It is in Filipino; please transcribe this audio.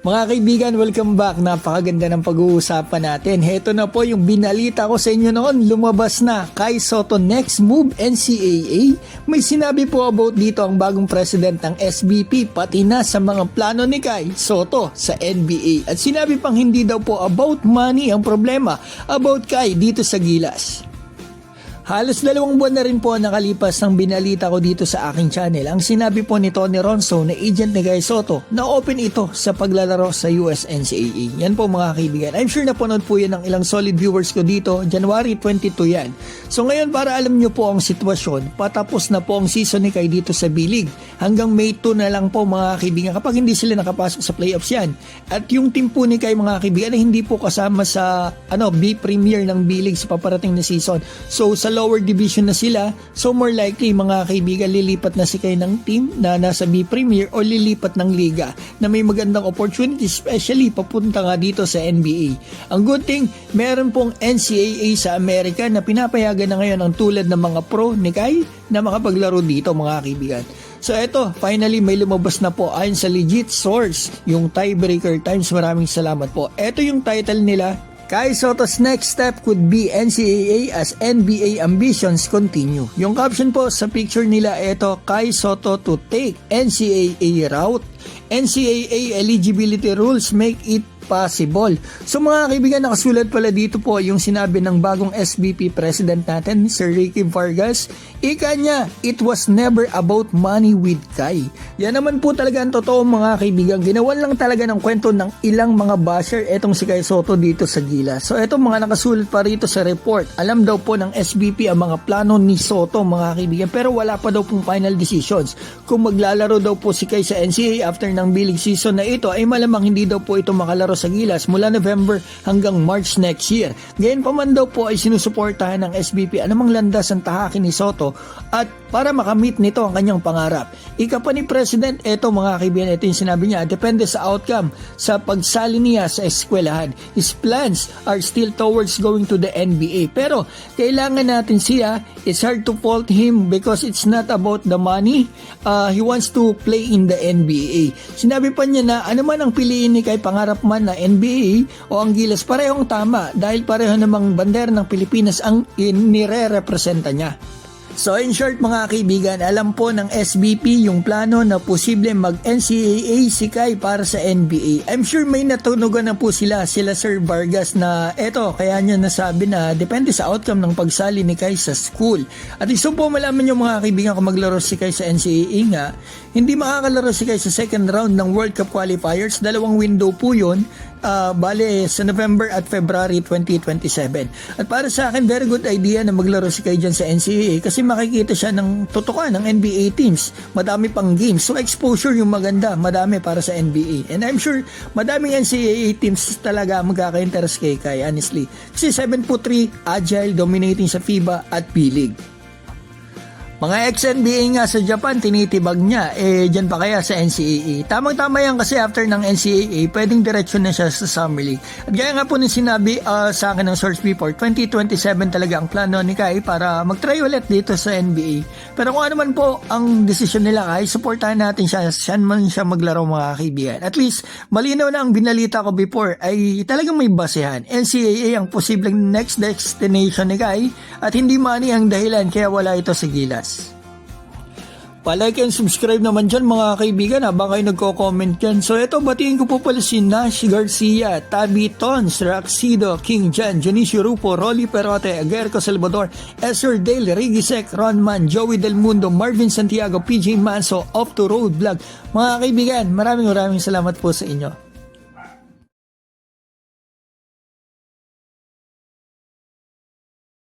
Mga kaibigan, welcome back. Napakaganda ng pag-uusapan natin. Heto na po yung binalita ko sa inyo noon. Lumabas na Kai Sotto next move NCAA. May sinabi po about dito ang bagong president ng SBP pati na sa mga plano ni Kai Sotto sa NBA. At sinabi pang hindi daw po about money ang problema about Kai dito sa Gilas. Halos 2 buwan na rin po nakalipas ng binalita ko dito sa aking channel. Ang sinabi po ni Tony Ronso na agent ni Kai Sotto na open ito sa paglalaro sa US NCAA. Yan po mga kaibigan. I'm sure napanood po yan ng ilang solid viewers ko dito. January 22 yan. So ngayon para alam nyo po ang sitwasyon, patapos na po ang season ni Kai dito sa B-League. Hanggang May 2 na lang po mga kaibigan kapag hindi sila nakapasok sa playoffs yan. At yung team po ni Kai mga kaibigan ay hindi po kasama sa B Premier ng B-League sa paparating na season. So sa lower division na sila, so more likely mga kaibigan lilipat na si Kai ng team na nasa B Premier o lilipat ng liga na may magandang opportunity, especially papunta nga dito sa NBA. Ang good thing, meron pong NCAA sa Amerika na pinapayagan na ngayon ang tulad ng mga pro ni Kai na makapaglaro dito mga kaibigan. So eto, finally may lumabas na po ayon sa legit source, yung Tiebreaker Times. Maraming salamat po. Eto yung title nila, Kai Sotto's next step could be NCAA as NBA ambitions continue. Yung caption po sa picture nila, eto, Kai Sotto to take NCAA route. NCAA eligibility rules make it possible. So mga kaibigan, nakasulat pala dito po yung sinabi ng bagong SBP president natin, Sir Ricky Vargas. Ika niya, it was never about money with Kai. Yan naman po talaga ang totoo mga kaibigan. Ginawan lang talaga ng kwento ng ilang mga basher etong si Kai Sotto dito sa Gilas. So etong mga nakasulat pa rito sa report. Alam daw po ng SBP ang mga plano ni Sotto mga kaibigan, pero wala pa daw pong final decisions. Kung maglalaro daw po si Kai sa NCAA after ng B-League season na ito, ay malamang hindi daw po ito makalaro sa Gilas mula November hanggang March next year. Gayon pa man daw po ay sinusuportahan ng SBP anumang landas ang tahakin ni Sotto at para makamit nito ang kanyang pangarap. Ika pa ni President, eto mga kaibigan, ito yung sinabi niya, depende sa outcome sa pagsali niya sa eskwelahan. His plans are still towards going to the NBA. Pero kailangan natin siya, it's hard to fault him because it's not about the money. He wants to play in the NBA. Sinabi pa niya na ano man ang piliin ni Kai, pangarap man na NBA o ang Gilas, parehong tama dahil pareho namang bandera ng Pilipinas ang nire-representa niya. So in short mga kaibigan, alam po ng SBP yung plano na posible mag-NCAA si Kai para sa NBA. I'm sure may natunugan na po sila Sir Vargas na eto, kaya niya nasabi na depende sa outcome ng pagsali ni Kai sa school. At gusto po malaman yung mga kaibigan kung maglaro si Kai sa NCAA nga, hindi makakalaro si Kai sa second round ng World Cup qualifiers. 2 window po yun. Bale sa November at February 2027. At para sa akin, very good idea na maglaro si Kai dyan sa NCAA kasi makikita siya ng tutukan ng NBA teams. Madami pang games. So exposure yung maganda, madami para sa NBA. And I'm sure madaming NCAA teams talaga magkaka-interest kay Kai, honestly. Kasi 7'3", agile, dominating sa FIBA at B-League. Mga ex-NBA nga sa Japan, tinitibag niya. Dyan pa kaya sa NCAA? Tamang-tama yan kasi after ng NCAA, pwedeng diretsyon na siya sa Summer League. At gaya nga po nung sinabi sa akin ng source before, 2027 talaga ang plano ni Kai para mag-try ulit dito sa NBA. Pero kung ano man po ang desisyon nila Kai, supportahan natin siya, saan man siya maglaro mga kaibigan. At least, malinaw na ang binalita ko before ay talagang may basehan. NCAA ang posibleng next destination ni Kai at hindi money ang dahilan kaya wala ito sa Gilas. Palike and subscribe naman dyan mga kaibigan habang kayo nagko-comment dyan. So eto, batiin ko po pala si Nash Garcia, Tabi Tons, Raxido, King Jan, Junicio Rupo, Rolly Perote, Aguerco Salvador, Esser Dale, Rigisek, Ronman, Joey Del Mundo, Marvin Santiago, PJ Manso, Off to Road Vlog. Mga kaibigan, maraming salamat po sa inyo.